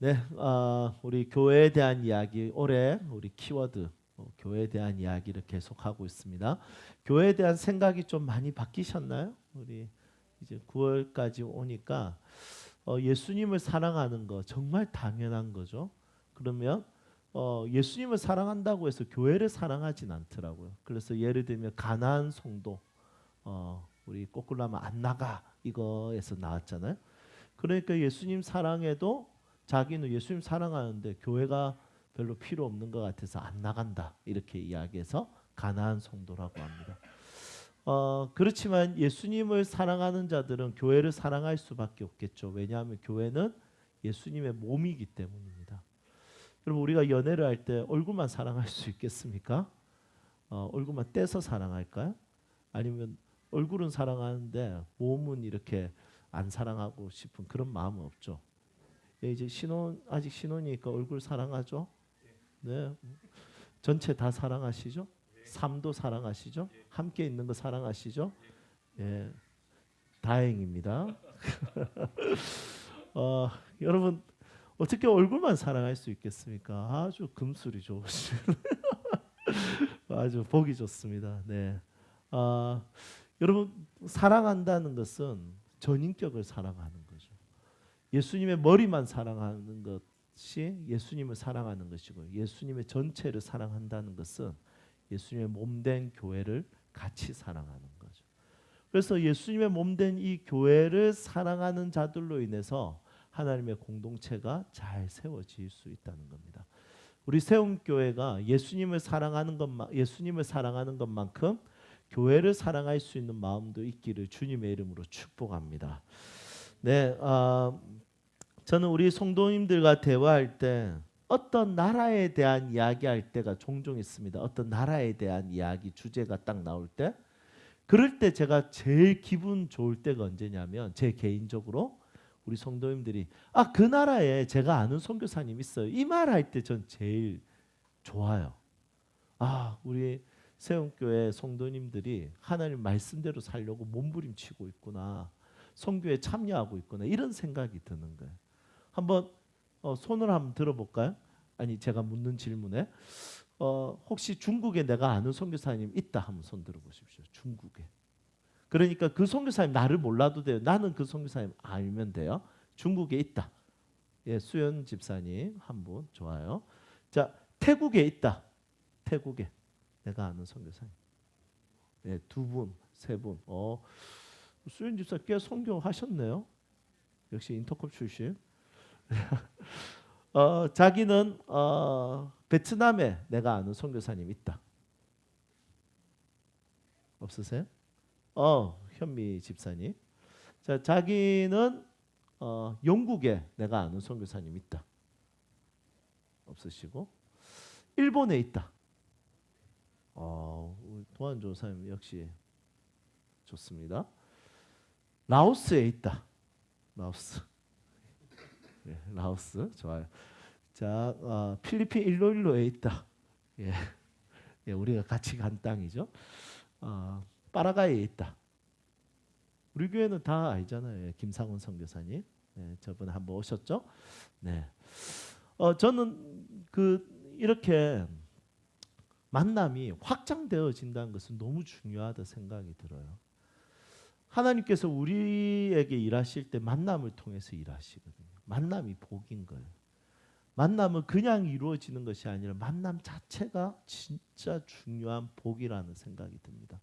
네, 우리 교회에 대한 이야기 올해 우리 키워드 교회에 대한 이야기를 계속하고 있습니다. 교회에 대한 생각이 좀 많이 바뀌셨나요? 우리 이제 9월까지 오니까 예수님을 사랑하는 거 정말 당연한 거죠. 그러면 예수님을 사랑한다고 해서 교회를 사랑하진 않더라고요. 그래서 예를 들면 가나안 성도 우리 꼬꾸라면 안 나가 이거에서 나왔잖아요. 그러니까 예수님 사랑해도 자기는 예수님 사랑하는데 교회가 별로 필요 없는 것 같아서 안 나간다 이렇게 이야기해서 가나안 성도라고 합니다. 그렇지만 예수님을 사랑하는 자들은 교회를 사랑할 수밖에 없겠죠. 왜냐하면 교회는 예수님의 몸이기 때문입니다. 여러분 우리가 연애를 할 때 얼굴만 사랑할 수 있겠습니까? 얼굴만 떼서 사랑할까요? 아니면 얼굴은 사랑하는데 몸은 이렇게 안 사랑하고 싶은 그런 마음은 없죠. 이제 아직 신혼이니까 얼굴 사랑하죠? 네. 전체 다 사랑하시죠? 삶도 사랑하시죠? 함께 있는 거 사랑하시죠? 예. 다행입니다. 여러분 어떻게 얼굴만 사랑할 수 있겠습니까? 아주 금술이 좋으신 아주 보기 좋습니다. 네. 아, 여러분 사랑한다는 것은 전인격을 사랑하는 거죠. 예수님의 머리만 사랑하는 것이 예수님을 사랑하는 것이고 예수님의 전체를 사랑한다는 것은 예수님의 몸된 교회를 같이 사랑하는 거죠. 그래서 예수님의 몸된 이 교회를 사랑하는 자들로 인해서 하나님의 공동체가 잘 세워질 수 있다는 겁니다. 우리 세움교회가 예수님을 사랑하는 것만큼 교회를 사랑할 수 있는 마음도 있기를 주님의 이름으로 축복합니다. 네, 저는 우리 성도님들과 대화할 때 어떤 나라에 대한 이야기할 때가 종종 있습니다. 어떤 나라에 대한 이야기 주제가 딱 나올 때 그럴 때 제가 제일 기분 좋을 때가 언제냐면 제 개인적으로 우리 성도님들이 그 나라에 제가 아는 선교사님 있어요. 이 말 할 때 전 제일 좋아요. 우리 세움교회 성도님들이 하나님 말씀대로 살려고 몸부림치고 있구나. 선교에 참여하고 있구나. 이런 생각이 드는 거예요. 한번 손을 한번 들어볼까요? 아니 제가 묻는 질문에 혹시 중국에 내가 아는 선교사님 있다 한번 손 들어보십시오. 중국에. 그러니까 그 선교사님 나를 몰라도 돼요. 나는 그 선교사님 알면 돼요. 중국에 있다. 예, 수연 집사님 한 분 좋아요. 자, 태국에 있다. 태국에 내가 아는 선교사님. 예, 두 분, 세 분. 수연 집사 꽤 선교하셨네요. 역시 인터컵 출신. 자기는 베트남에 내가 아는 선교사님 있다. 없으세요? 현미 집사님. 자, 자기는 영국에 내가 아는 선교사님 있다. 없으시고 일본에 있다. 우리 도한 조사님 역시 좋습니다. 라오스에 있다. 라오스. 예, 라오스 좋아요. 자, 필리핀 일로일로에 있다. 예, 예, 우리가 같이 간 땅이죠. 파라과이에 있다. 우리 교회는 다 알잖아요. 예, 김상훈 선교사님. 예, 저번에 한번 오셨죠? 네. 저는 이렇게 만남이 확장되어진다는 것은 너무 중요하다 생각이 들어요. 하나님께서 우리에게 일하실 때 만남을 통해서 일하시거든요. 만남이 복인 거예요. 만남은 그냥 이루어지는 것이 아니라 만남 자체가 진짜 중요한 복이라는 생각이 듭니다.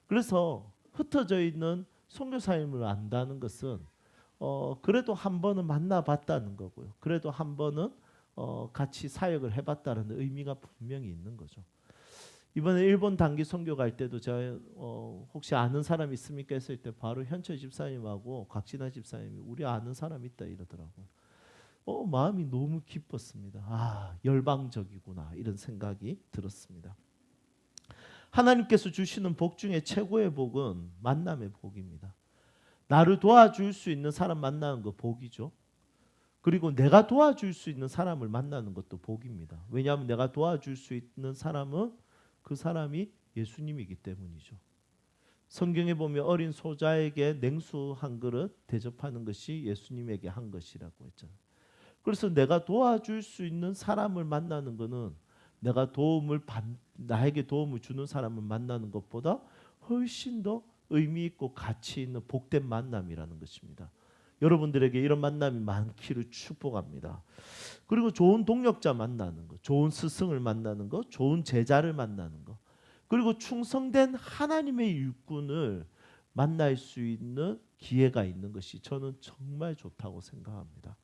그래서 흩어져 있는 선교사님을 안다는 것은 그래도 한 번은 만나봤다는 거고요. 그래도 한 번은 같이 사역을 해봤다는 의미가 분명히 있는 거죠. 이번에 일본 단기 선교 갈 때도 제가 혹시 아는 사람 있습니까 했을 때 바로 현철 집사님하고 곽진아 집사님이 우리 아는 사람 있다 이러더라고요. 마음이 너무 기뻤습니다. 열방적이구나 이런 생각이 들었습니다. 하나님께서 주시는 복 중에 최고의 복은 만남의 복입니다. 나를 도와줄 수 있는 사람 만나는 거 복이죠. 그리고 내가 도와줄 수 있는 사람을 만나는 것도 복입니다. 왜냐하면 내가 도와줄 수 있는 사람은 그 사람이 예수님이기 때문이죠. 성경에 보면 어린 소자에게 냉수 한 그릇 대접하는 것이 예수님에게 한 것이라고 했잖아요. 그래서 내가 도와줄 수 있는 사람을 만나는 것은 나에게 도움을 주는 사람을 만나는 것보다 훨씬 더 의미 있고 가치 있는 복된 만남이라는 것입니다. 여러분들에게 이런 만남이 많기를 축복합니다. 그리고 좋은 동역자 만나는 것, 좋은 스승을 만나는 것, 좋은 제자를 만나는 것, 그리고 충성된 하나님의 일꾼을 만날 수 있는 기회가 있는 것이 저는 정말 좋다고 생각합니다.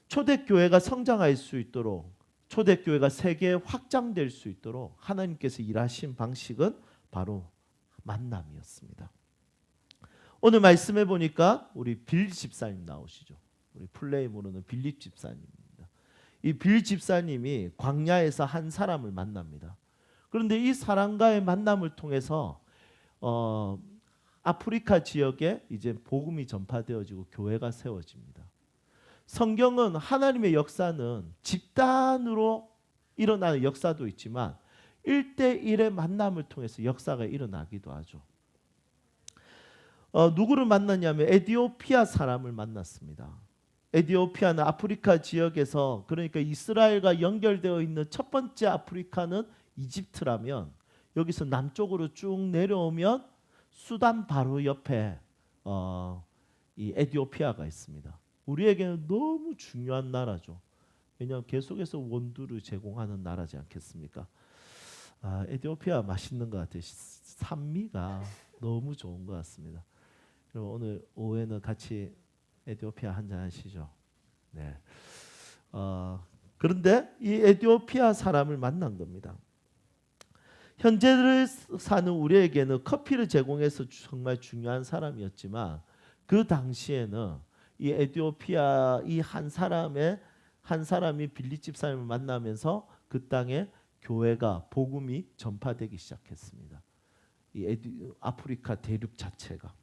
초대교회가 성장할 수 있도록, 초대교회가 세계에 확장될 수 있도록 하나님께서 일하신 방식은 바로 만남이었습니다. 오늘 말씀해 보니까 우리 빌 집사님 나오시죠. 우리 플레이모르는 빌립 집사님입니다. 이 빌 집사님이 광야에서 한 사람을 만납니다. 그런데 이 사람과의 만남을 통해서 아프리카 지역에 이제 복음이 전파되어지고 교회가 세워집니다. 성경은 하나님의 역사는 집단으로 일어나는 역사도 있지만 1대1의 만남을 통해서 역사가 일어나기도 하죠. 누구를 만났냐면 에티오피아 사람을 만났습니다. 에티오피아는 아프리카 지역에서, 그러니까 이스라엘과 연결되어 있는 첫 번째 아프리카는 이집트라면, 여기서 남쪽으로 쭉 내려오면 수단 바로 옆에 이 에티오피아가 있습니다. 우리에게는 너무 중요한 나라죠. 왜냐하면 계속해서 원두를 제공하는 나라지 않겠습니까? 에티오피아 맛있는 것 같아요. 산미가 너무 좋은 것 같습니다. 그럼 오늘 오후에는 같이 에티오피아 한잔 하시죠. 네. 그런데 이 에티오피아 사람을 만난 겁니다. 현재를 사는 우리에게는 커피를 제공해서 정말 중요한 사람이었지만, 그 당시에는 이 에티오피아 이 한 사람이 빌립 집사님을 만나면서 그 땅에 교회가, 복음이 전파되기 시작했습니다. 이 아프리카 대륙 자체가.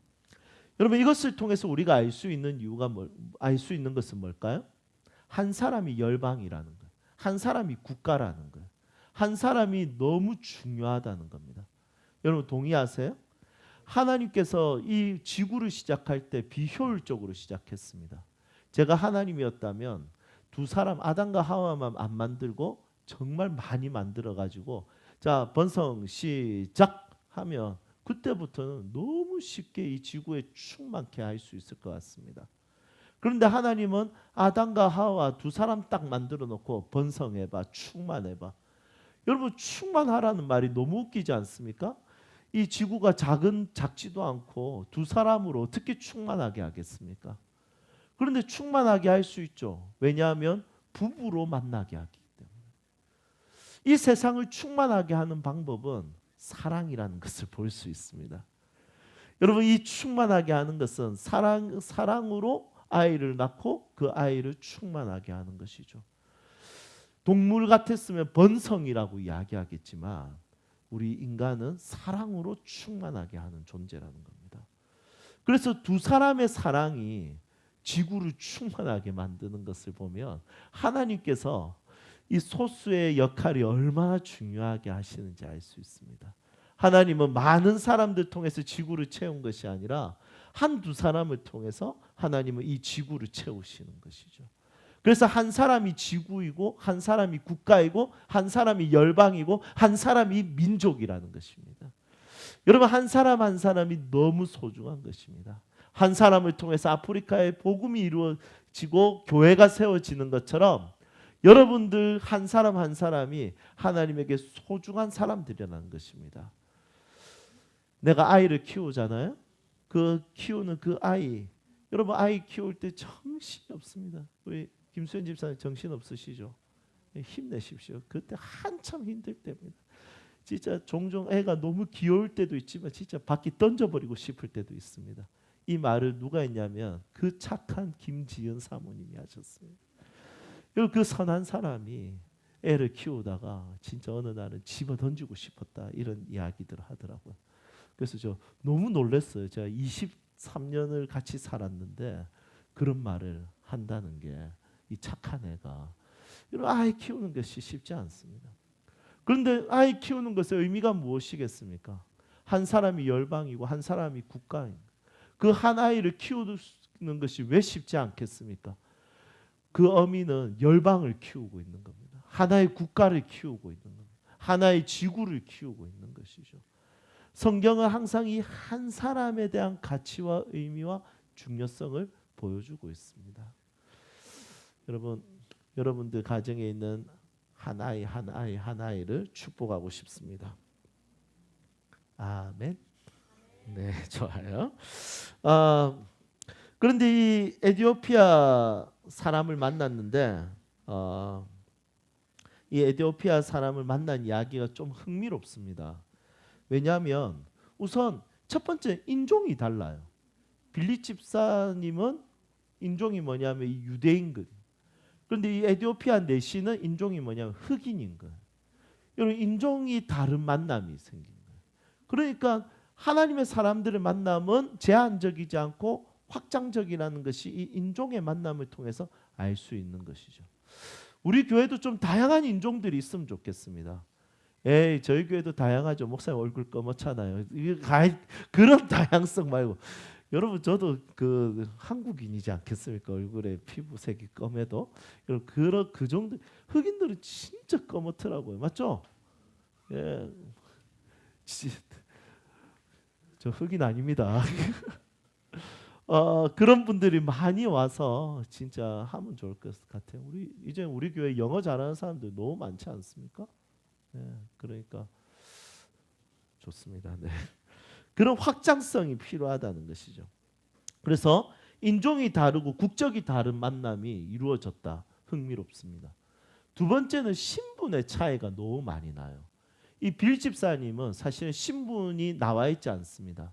여러분, 이것을 통해서 우리가 알 수 있는 것은 뭘까요? 한 사람이 열방이라는 거예요. 한 사람이 국가라는 거예요. 한 사람이 너무 중요하다는 겁니다. 여러분 동의하세요? 하나님께서 이 지구를 시작할 때 비효율적으로 시작했습니다. 제가 하나님이었다면 두 사람, 아담과 하와만 안 만들고 정말 많이 만들어 가지고, 자, 번성 시작 하면 그때부터는 너무 쉽게 이 지구에 충만케 할 수 있을 것 같습니다. 그런데 하나님은 아담과 하와 두 사람 딱 만들어 놓고 번성해봐, 충만해봐. 여러분, 충만하라는 말이 너무 웃기지 않습니까? 이 지구가 작지도 않고 두 사람으로 어떻게 충만하게 하겠습니까? 그런데 충만하게 할 수 있죠. 왜냐하면 부부로 만나게 하기 때문에. 이 세상을 충만하게 하는 방법은 사랑이라는 것을 볼 수 있습니다. 여러분, 이 충만하게 하는 것은 사랑으로 아이를 낳고 그 아이를 충만하게 하는 것이죠. 동물 같았으면 번성이라고 이야기하겠지만 우리 인간은 사랑으로 충만하게 하는 존재라는 겁니다. 그래서 두 사람의 사랑이 지구를 충만하게 만드는 것을 보면 하나님께서 이 소수의 역할이 얼마나 중요하게 하시는지 알 수 있습니다. 하나님은 많은 사람들 통해서 지구를 채운 것이 아니라 한두 사람을 통해서 하나님은 이 지구를 채우시는 것이죠. 그래서 한 사람이 지구이고, 한 사람이 국가이고, 한 사람이 열방이고, 한 사람이 민족이라는 것입니다. 여러분, 한 사람 한 사람이 너무 소중한 것입니다. 한 사람을 통해서 아프리카의 복음이 이루어지고 교회가 세워지는 것처럼 여러분들 한 사람 한 사람이 하나님에게 소중한 사람들이라는 것입니다. 내가 아이를 키우잖아요. 그 키우는 그 아이, 여러분 아이 키울 때 정신이 없습니다. 우리 김수현 집사님 정신 없으시죠? 힘내십시오. 그때 한참 힘들 때입니다. 진짜 종종 애가 너무 귀여울 때도 있지만 진짜 밖에 던져버리고 싶을 때도 있습니다. 이 말을 누가 했냐면 그 착한 김지연 사모님이 하셨어요. 그 선한 사람이 애를 키우다가 진짜 어느 날은 집어 던지고 싶었다, 이런 이야기들을 하더라고요. 그래서 저 너무 놀랐어요. 제가 23년을 같이 살았는데 그런 말을 한다는 게, 이 착한 애가. 이런 아이 키우는 것이 쉽지 않습니다. 그런데 아이 키우는 것의 의미가 무엇이겠습니까? 한 사람이 열방이고 한 사람이 국가인, 그 한 아이를 키우는 것이 왜 쉽지 않겠습니까? 그 어미는 열방을 키우고 있는 겁니다. 하나의 국가를 키우고 있는 겁니다. 하나의 지구를 키우고 있는 것이죠. 성경은 항상 이 한 사람에 대한 가치와 의미와 중요성을 보여주고 있습니다. 여러분, 여러분들 가정에 있는 한 아이 한 아이 한 아이를 축복하고 싶습니다. 아멘. 네, 좋아요. 그런데 이 에티오피아 사람을 만났는데 이 에티오피아 사람을 만난 이야기가 좀 흥미롭습니다. 왜냐하면 우선 첫 번째 인종이 달라요. 빌립 집사님은 인종이 뭐냐면 유대인들. 그런데 이 에티오피아 내시는 인종이 뭐냐면 흑인인 거예요. 여러분 인종이 다른 만남이 생긴 거예요. 그러니까 하나님의 사람들의 만남은 제한적이지 않고 확장적이라는 것이 이 인종의 만남을 통해서 알 수 있는 것이죠. 우리 교회도 좀 다양한 인종들이 있으면 좋겠습니다. 에이 저희 교회도 다양하죠. 목사님 얼굴 검었잖아요. 그런 다양성 말고 여러분 저도 그 한국인이지 않겠습니까? 얼굴에 피부색이 검해도 그런 그 정도 흑인들은 진짜 검었더라고요. 맞죠? 예, 저 흑인 아닙니다. 그런 분들이 많이 와서 진짜 하면 좋을 것 같아요. 우리 교회 영어 잘하는 사람들 너무 많지 않습니까? 네, 그러니까 좋습니다. 네. 그런 확장성이 필요하다는 것이죠. 그래서 인종이 다르고 국적이 다른 만남이 이루어졌다. 흥미롭습니다. 두 번째는 신분의 차이가 너무 많이 나요. 이 빌 집사님은 사실은 신분이 나와 있지 않습니다.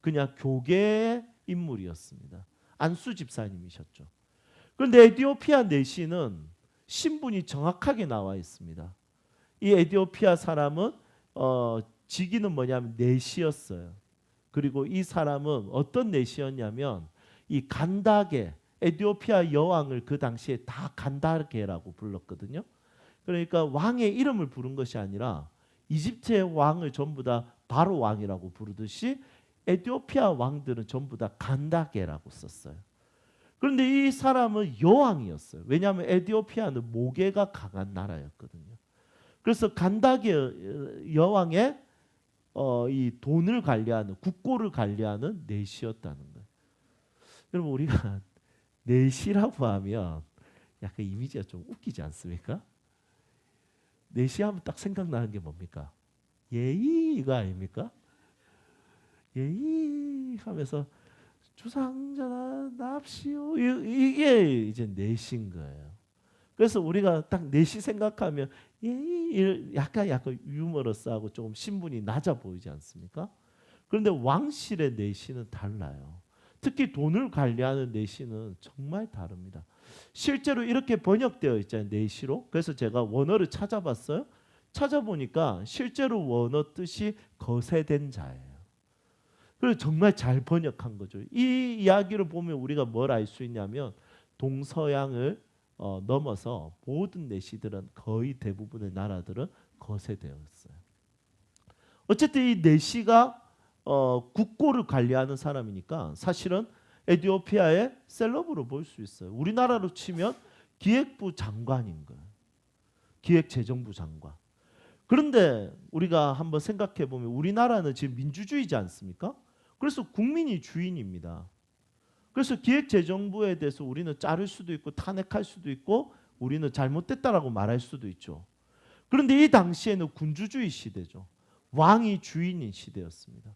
그냥 교계의 인물이었습니다. 안수 집사님이셨죠. 그런데 에티오피아 내시는 신분이 정확하게 나와 있습니다. 이 에티오피아 사람은 직위는 뭐냐면 내시였어요. 그리고 이 사람은 어떤 내시였냐면 이 간다게 에티오피아 여왕을 그 당시에 다 간다게라고 불렀거든요. 그러니까 왕의 이름을 부른 것이 아니라 이집트의 왕을 전부 다 바로 왕이라고 부르듯이 에티오피아 왕들은 전부 다 간다게라고 썼어요. 그런데 이 사람은 여왕이었어요. 왜냐하면 에티오피아는 모계가 강한 나라였거든요. 그래서 간다게 여왕의 이 돈을 관리하는 국고를 관리하는 내시였다는 거예요. 여러분 우리가 내시라고 하면 약간 이미지가 좀 웃기지 않습니까? 내시하면 딱 생각나는 게 뭡니까? 예의가 아닙니까? 예의 하면서 주상전하 납시오 이게 이제 내시인 거예요. 그래서 우리가 딱 내시 생각하면 예의 약간 유머러스하고 조금 신분이 낮아 보이지 않습니까? 그런데 왕실의 내시는 달라요. 특히 돈을 관리하는 내시는 정말 다릅니다. 실제로 이렇게 번역되어 있잖아요. 내시로. 그래서 제가 원어를 찾아봤어요. 찾아보니까 실제로 원어 뜻이 거세된 자예요. 그래서 정말 잘 번역한 거죠. 이 이야기를 보면 우리가 뭘 알 수 있냐면 동서양을 넘어서 모든 내시들은 거의 대부분의 나라들은 거세되었어요. 어쨌든 이 내시가 국고를 관리하는 사람이니까 사실은 에티오피아의 셀럽으로 볼 수 있어요. 우리나라로 치면 기획부 장관인 거예요. 기획재정부 장관. 그런데 우리가 한번 생각해 보면 우리나라는 지금 민주주의지 않습니까? 그래서 국민이 주인입니다. 그래서 기획재정부에 대해서 우리는 자를 수도 있고 탄핵할 수도 있고 우리는 잘못됐다라고 말할 수도 있죠. 그런데 이 당시에는 군주주의 시대죠. 왕이 주인인 시대였습니다.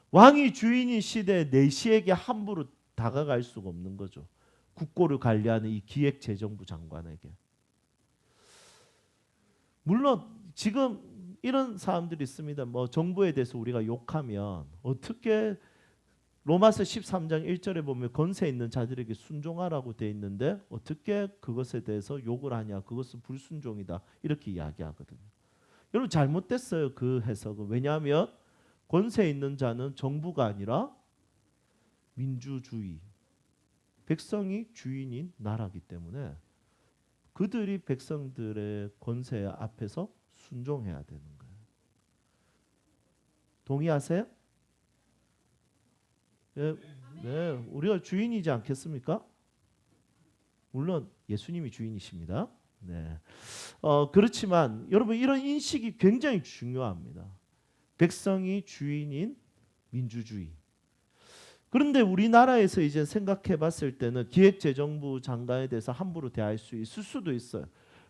왕이 주인인 시대에 내시에게 함부로 다가갈 수가 없는 거죠. 국고를 관리하는 이 기획재정부 장관에게. 물론 지금 이런 사람들이 있습니다. 뭐 정부에 대해서 우리가 욕하면 어떻게 로마서 13장 1절에 보면 권세 있는 자들에게 순종하라고 돼 있는데 어떻게 그것에 대해서 욕을 하냐. 그것은 불순종이다. 이렇게 이야기하거든요. 여러분 잘못됐어요. 그 해석은. 왜냐하면 권세 있는 자는 정부가 아니라 민주주의. 백성이 주인인 나라이기 때문에 그들이 백성들의 권세 앞에서 순종해야 되는 거예요. 동의하세요? 네, 네, 우리가 주인이지 않겠습니까? 물론 예수님이 주인이십니다. 네. 그렇지만 여러분 이런 인식이 굉장히 중요합니다. 백성이 주인인 민주주의. 그런데 우리나라에서 이제 생각해 봤을 때는 기획재정부 장관에 대해서 함부로 대할 수 있을 수도 있어요.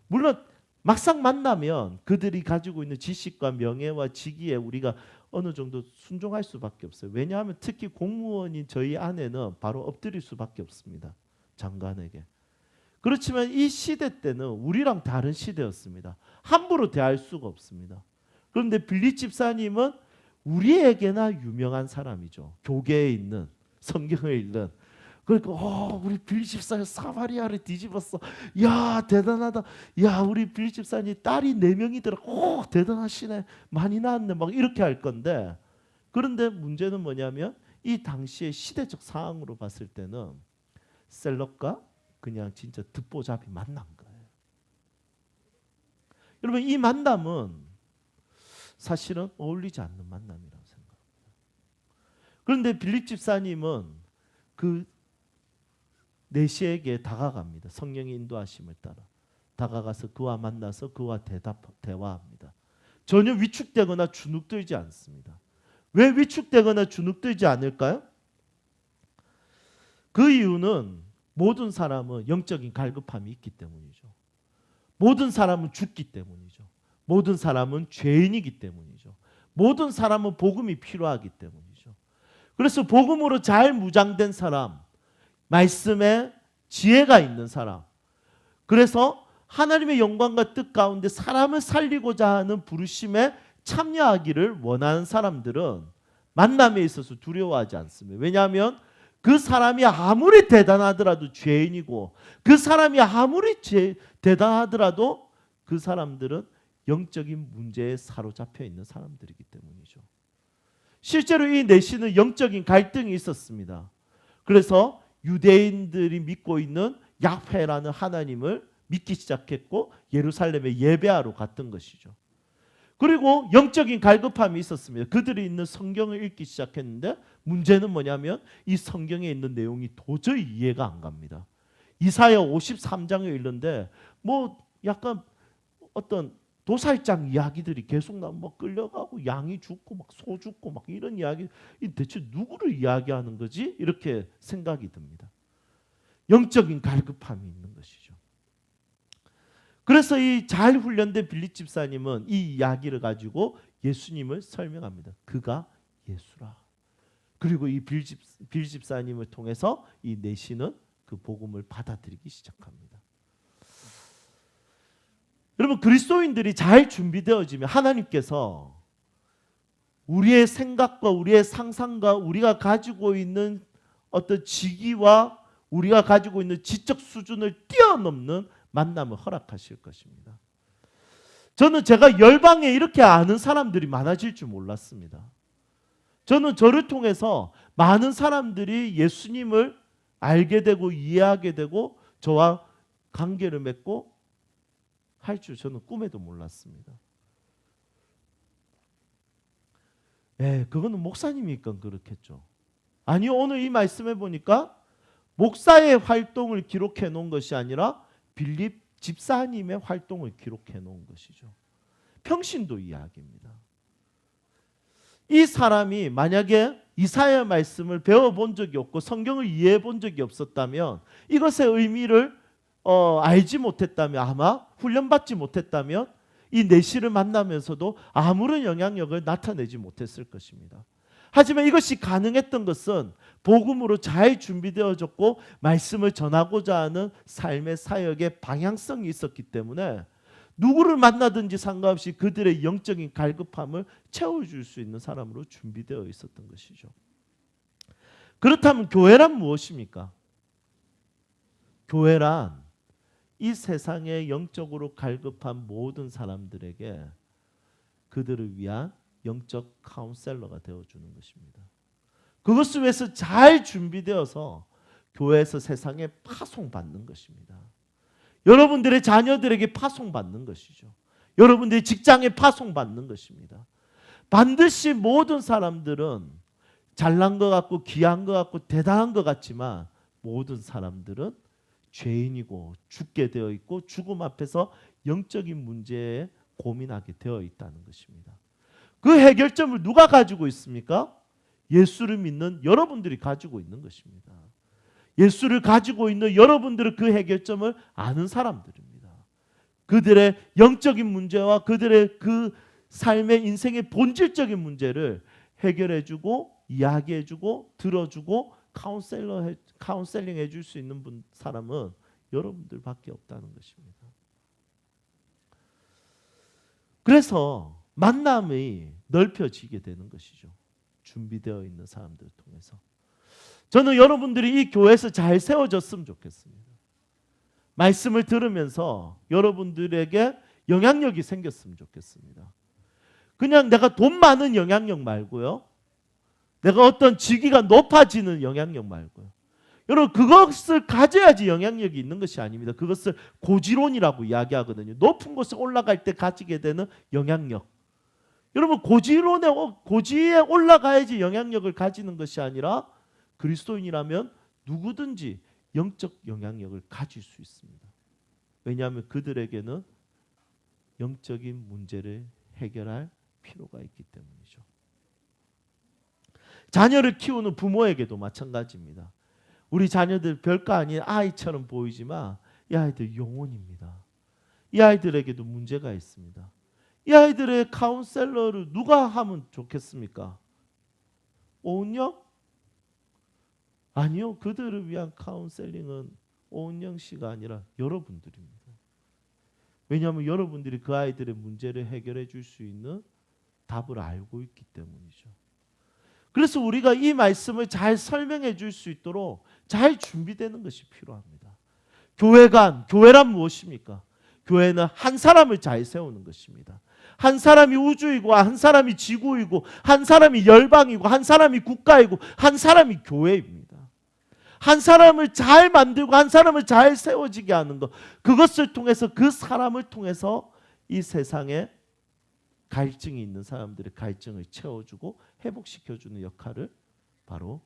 물론 막상 만나면 그들이 가지고 있는 지식과 명예와 직위에 우리가 어느 정도 순종할 수밖에 없어요. 왜냐하면 특히 공무원인 저희 아내는 바로 엎드릴 수밖에 없습니다. 장관에게. 그렇지만 이 시대 때는 우리랑 다른 시대였습니다. 함부로 대할 수가 없습니다. 그런데 빌립 집사님은 우리에게나 유명한 사람이죠. 교계에 있는, 성경을 읽는. 그러니까 우리 빌립 집사님 사마리아를 뒤집었어. 야 대단하다. 야 우리 빌립 집사님 딸이 4명이더라. 대단하시네. 많이 낳았네. 막 이렇게 할 건데, 그런데 문제는 뭐냐면 이 당시의 시대적 상황으로 봤을 때는 셀럽과 그냥 진짜 듣보잡이 만난 거예요. 여러분 이 만남은 사실은 어울리지 않는 만남이라고 생각합니다. 그런데 빌립 집사님은 그 내시에게 다가갑니다. 성령의 인도하심을 따라 다가가서 그와 만나서 그와 대화합니다. 전혀 위축되거나 주눅들지 않습니다. 왜 위축되거나 주눅들지 않을까요? 그 이유는 모든 사람은 영적인 갈급함이 있기 때문이죠. 모든 사람은 죽기 때문이죠. 모든 사람은 죄인이기 때문이죠. 모든 사람은 복음이 필요하기 때문이죠. 그래서 복음으로 잘 무장된 사람, 말씀에 지혜가 있는 사람, 그래서 하나님의 영광과 뜻 가운데 사람을 살리고자 하는 부르심에 참여하기를 원하는 사람들은 만남에 있어서 두려워하지 않습니다. 왜냐하면 그 사람이 아무리 대단하더라도 죄인이고, 그 사람이 아무리 대단하더라도 그 사람들은 영적인 문제에 사로잡혀 있는 사람들이기 때문이죠. 실제로 이 내시는 영적인 갈등이 있었습니다. 그래서 유대인들이 믿고 있는 야훼라는 하나님을 믿기 시작했고 예루살렘에 예배하러 갔던 것이죠. 그리고 영적인 갈급함이 있었습니다. 그들이 있는 성경을 읽기 시작했는데 문제는 뭐냐면 이 성경에 있는 내용이 도저히 이해가 안 갑니다. 이사야 53장을 읽는데 뭐 약간 어떤 도살장 이야기들이 계속 나오고 막 끌려가고 양이 죽고 막 소 죽고 막 이런 이야기, 이 대체 누구를 이야기하는 거지? 이렇게 생각이 듭니다. 영적인 갈급함이 있는 것이죠. 그래서 이 잘 훈련된 빌립 집사님은 이 이야기를 가지고 예수님을 설명합니다. 그가 예수라. 그리고 이 빌립 집사님을 통해서 이 내시는 그 복음을 받아들이기 시작합니다. 여러분 그리스도인들이 잘 준비되어지면 하나님께서 우리의 생각과 우리의 상상과 우리가 가지고 있는 어떤 직위와 우리가 가지고 있는 지적 수준을 뛰어넘는 만남을 허락하실 것입니다. 저는 제가 열방에 이렇게 아는 사람들이 많아질 줄 몰랐습니다. 저는 저를 통해서 많은 사람들이 예수님을 알게 되고 이해하게 되고 저와 관계를 맺고 할 줄 저는 꿈에도 몰랐습니다. 그거는 목사님이니까 그렇겠죠. 아니요, 오늘 이 말씀해 보니까 목사의 활동을 기록해 놓은 것이 아니라 빌립 집사님의 활동을 기록해 놓은 것이죠. 평신도 이야기입니다. 이 사람이 만약에 이사야 말씀을 배워본 적이 없고 성경을 이해해 본 적이 없었다면, 이것의 의미를 알지 못했다면, 아마 훈련받지 못했다면 이 내시를 만나면서도 아무런 영향력을 나타내지 못했을 것입니다. 하지만 이것이 가능했던 것은 복음으로 잘 준비되어졌고 말씀을 전하고자 하는 삶의 사역의 방향성이 있었기 때문에 누구를 만나든지 상관없이 그들의 영적인 갈급함을 채워줄 수 있는 사람으로 준비되어 있었던 것이죠. 그렇다면 교회란 무엇입니까? 교회란 이 세상에 영적으로 갈급한 모든 사람들에게 그들을 위한 영적 카운셀러가 되어주는 것입니다. 그것을 위해서 잘 준비되어서 교회에서 세상에 파송받는 것입니다. 여러분들의 자녀들에게 파송받는 것이죠. 여러분들의 직장에 파송받는 것입니다. 반드시 모든 사람들은 잘난 것 같고 귀한 것 같고 대단한 것 같지만 모든 사람들은 죄인이고 죽게 되어 있고 죽음 앞에서 영적인 문제에 고민하게 되어 있다는 것입니다. 그 해결점을 누가 가지고 있습니까? 예수를 믿는 여러분들이 가지고 있는 것입니다. 예수를 가지고 있는 여러분들은 그 해결점을 아는 사람들입니다. 그들의 영적인 문제와 그들의 그 삶의 인생의 본질적인 문제를 해결해주고 이야기해주고 들어주고 카운셀링 해줄 수 있는 사람은 여러분들밖에 없다는 것입니다. 그래서 만남이 넓혀지게 되는 것이죠. 준비되어 있는 사람들을 통해서. 저는 여러분들이 이 교회에서 잘 세워졌으면 좋겠습니다. 말씀을 들으면서 여러분들에게 영향력이 생겼으면 좋겠습니다. 그냥 내가 돈 많은 영향력 말고요. 내가 어떤 직위가 높아지는 영향력 말고요. 여러분 그것을 가져야지 영향력이 있는 것이 아닙니다. 그것을 고지론이라고 이야기하거든요. 높은 곳에 올라갈 때 가지게 되는 영향력. 여러분 고지에 올라가야지 영향력을 가지는 것이 아니라 그리스도인이라면 누구든지 영적 영향력을 가질 수 있습니다. 왜냐하면 그들에게는 영적인 문제를 해결할 필요가 있기 때문이죠. 자녀를 키우는 부모에게도 마찬가지입니다. 우리 자녀들 별거 아닌 아이처럼 보이지만 이 아이들 영혼입니다. 이 아이들에게도 문제가 있습니다. 이 아이들의 카운셀러를 누가 하면 좋겠습니까? 오은영? 아니요. 그들을 위한 카운셀링은 오은영 씨가 아니라 여러분들입니다. 왜냐하면 여러분들이 그 아이들의 문제를 해결해 줄 수 있는 답을 알고 있기 때문이죠. 그래서 우리가 이 말씀을 잘 설명해 줄 수 있도록 잘 준비되는 것이 필요합니다. 교회란 무엇입니까? 교회는 한 사람을 잘 세우는 것입니다. 한 사람이 우주이고 한 사람이 지구이고 한 사람이 열방이고 한 사람이 국가이고 한 사람이 교회입니다. 한 사람을 잘 만들고 한 사람을 잘 세워지게 하는 것, 그것을 통해서 그 사람을 통해서 이 세상에 갈증이 있는 사람들의 갈증을 채워주고 회복시켜주는 역할을 바로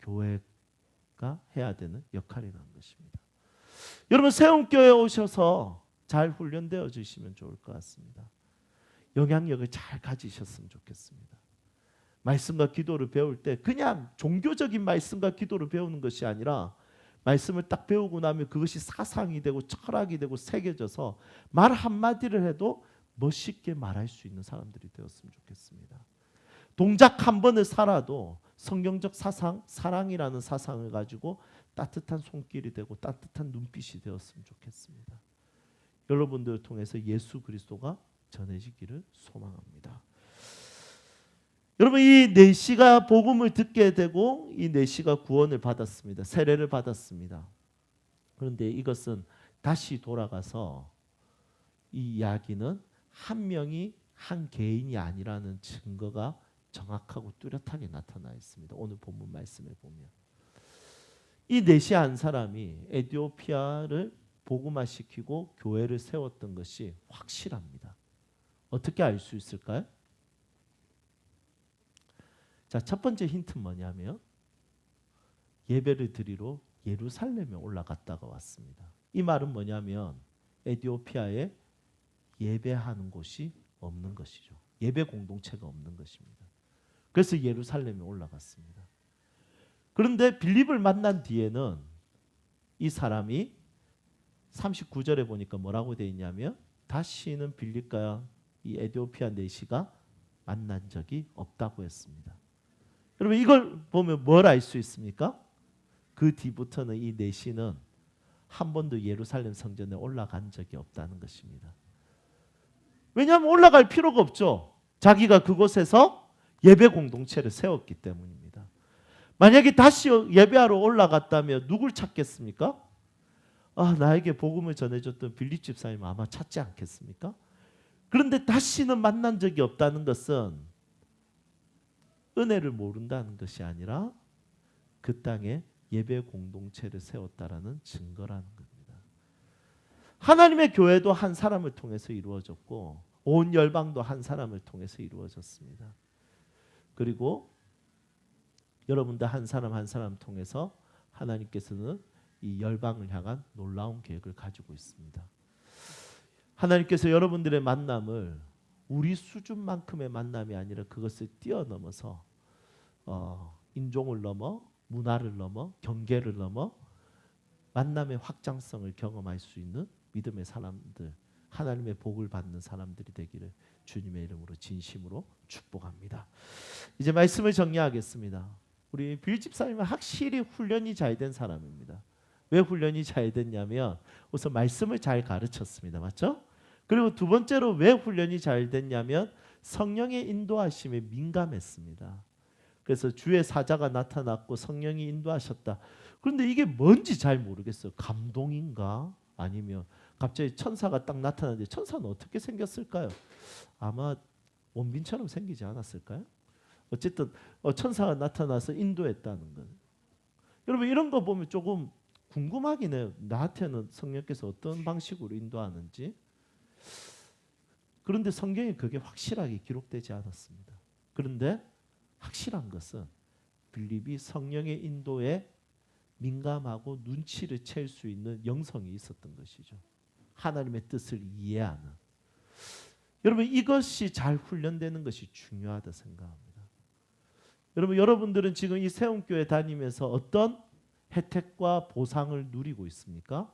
교회가 해야 되는 역할이라는 것입니다. 여러분 세움교회에 오셔서 잘 훈련되어 주시면 좋을 것 같습니다. 영향력을 잘 가지셨으면 좋겠습니다. 말씀과 기도를 배울 때 그냥 종교적인 말씀과 기도를 배우는 것이 아니라 말씀을 딱 배우고 나면 그것이 사상이 되고 철학이 되고 새겨져서 말 한마디를 해도 멋있게 말할 수 있는 사람들이 되었으면 좋겠습니다. 동작 한 번을 살아도 성경적 사상, 사랑이라는 사상을 가지고 따뜻한 손길이 되고 따뜻한 눈빛이 되었으면 좋겠습니다. 여러분들을 통해서 예수 그리스도가 전해지기를 소망합니다. 여러분 이 내시가 복음을 듣게 되고 이 내시가 구원을 받았습니다. 세례를 받았습니다. 그런데 이것은 다시 돌아가서 이 이야기는 한 명이 한 개인이 아니라는 증거가 정확하고 뚜렷하게 나타나 있습니다. 오늘 본문 말씀을 보면 이 내시 한 사람이 에티오피아를 복음화시키고 교회를 세웠던 것이 확실합니다. 어떻게 알 수 있을까요? 자, 첫 번째 힌트는 뭐냐면 예배를 드리러 예루살렘에 올라갔다가 왔습니다. 이 말은 뭐냐면 에티오피아에 예배하는 곳이 없는 것이죠. 예배 공동체가 없는 것입니다. 그래서 예루살렘에 올라갔습니다. 그런데 빌립을 만난 뒤에는 이 사람이 39절에 보니까 뭐라고 되어 있냐면 다시는 빌립과 이 에티오피아 내시가 만난 적이 없다고 했습니다. 여러분 이걸 보면 뭘 알 수 있습니까? 그 뒤부터는 이 내시는 한 번도 예루살렘 성전에 올라간 적이 없다는 것입니다. 왜냐하면 올라갈 필요가 없죠. 자기가 그곳에서 예배 공동체를 세웠기 때문입니다. 만약에 다시 예배하러 올라갔다면 누굴 찾겠습니까? 나에게 복음을 전해줬던 빌립 집사님 아마 찾지 않겠습니까? 그런데 다시는 만난 적이 없다는 것은 은혜를 모른다는 것이 아니라 그 땅에 예배 공동체를 세웠다라는 증거라는 겁니다. 하나님의 교회도 한 사람을 통해서 이루어졌고 온 열방도 한 사람을 통해서 이루어졌습니다. 그리고 여러분들 한 사람 한 사람 통해서 하나님께서는 이 열방을 향한 놀라운 계획을 가지고 있습니다. 하나님께서 여러분들의 만남을 우리 수준만큼의 만남이 아니라 그것을 뛰어넘어서 인종을 넘어 문화를 넘어 경계를 넘어 만남의 확장성을 경험할 수 있는 믿음의 사람들, 하나님의 복을 받는 사람들이 되기를 주님의 이름으로 진심으로 축복합니다. 이제 말씀을 정리하겠습니다. 우리 빌 집사님은 확실히 훈련이 잘 된 사람입니다. 왜 훈련이 잘 됐냐면 우선 말씀을 잘 가르쳤습니다. 맞죠? 그리고 두 번째로 왜 훈련이 잘 됐냐면 성령의 인도하심에 민감했습니다. 그래서 주의 사자가 나타났고 성령이 인도하셨다. 그런데 이게 뭔지 잘 모르겠어요. 감동인가? 아니면 갑자기 천사가 딱 나타났는데 천사는 어떻게 생겼을까요? 아마 원빈처럼 생기지 않았을까요? 어쨌든 천사가 나타나서 인도했다는 거예요. 여러분 이런 거 보면 조금 궁금하긴 해요. 나한테는 성령께서 어떤 방식으로 인도하는지. 그런데 성경에 그게 확실하게 기록되지 않았습니다. 그런데 확실한 것은 빌립이 성령의 인도에 민감하고 눈치를 챌 수 있는 영성이 있었던 것이죠. 하나님의 뜻을 이해하는. 여러분 이것이 잘 훈련되는 것이 중요하다 생각합니다. 여러분 여러분들은 지금 이 세움교회 다니면서 어떤 혜택과 보상을 누리고 있습니까?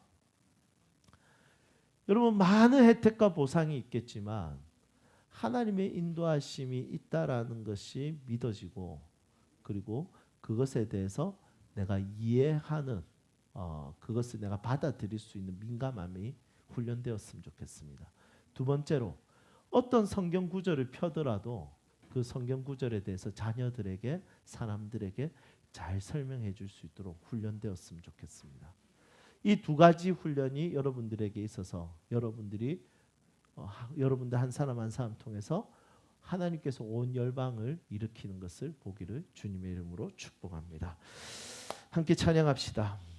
여러분 많은 혜택과 보상이 있겠지만 하나님의 인도하심이 있다라는 것이 믿어지고 그리고 그것에 대해서 내가 이해하는 그것을 내가 받아들일 수 있는 민감함이 훈련되었으면 좋겠습니다. 두 번째로 어떤 성경 구절을 펴더라도 그 성경 구절에 대해서 자녀들에게 사람들에게 잘 설명해 줄 수 있도록 훈련되었으면 좋겠습니다. 이 두 가지 훈련이 여러분들에게 있어서 여러분들이 여러분들 한 사람 한 사람 통해서 하나님께서 온 열방을 일으키는 것을 보기를 주님의 이름으로 축복합니다. 함께 찬양합시다.